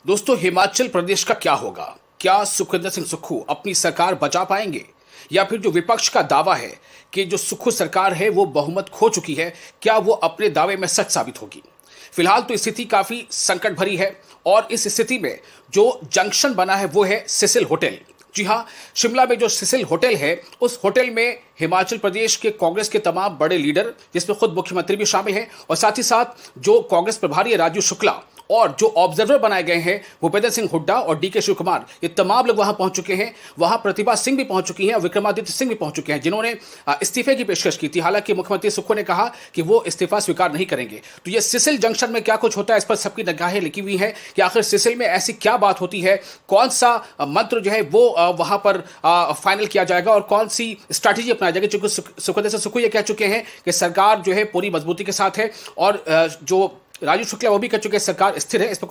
दोस्तों, हिमाचल प्रदेश का क्या होगा? क्या सुखविंदर सिंह सुक्खू अपनी सरकार बचा पाएंगे, या फिर जो विपक्ष का दावा है कि जो सुक्खू सरकार है वो बहुमत खो चुकी है, क्या वो अपने दावे में सच साबित होगी? फिलहाल तो स्थिति काफी संकट भरी है और इस स्थिति में जो जंक्शन बना है वो है सिसिल होटल। जी हाँ, शिमला में जो सिसिल होटल है, उस होटल में हिमाचल प्रदेश के कांग्रेस के तमाम बड़े लीडर, जिसमें खुद मुख्यमंत्री भी शामिल हैं, और साथ ही साथ जो कांग्रेस प्रभारी है राजू शुक्ला, और जो ऑब्जर्वर बनाए गए हैं भूपेंद्र सिंह हुड्डा और डीके शिव कुमार, ये तमाम लोग वहां पहुंच चुके हैं। वहां प्रतिभा सिंह भी पहुंच चुकी हैं और विक्रमादित्य सिंह भी पहुंच चुके हैं, जिन्होंने इस्तीफे की पेशकश की थी। हालांकि मुख्यमंत्री सुक्खू ने कहा कि वो इस्तीफा स्वीकार नहीं करेंगे। तो ये सिसिल जंक्शन में क्या कुछ होता है, इस पर सबकी निगाहें लिखी हुई हैं कि आखिर सिसिल में ऐसी क्या बात होती है, कौन सा मंत्र जो है वो वहां पर फाइनल किया जाएगा और कौन सी स्ट्रैटेजी अपनाई जाएगी। क्योंकि सुखविंदर सिंह सुक्खू ये कह चुके हैं कि सरकार जो है पूरी मजबूती के साथ है, और जो राजू शुक्ला वो भी कह चुके हैं सरकार स्थिर है। इस पर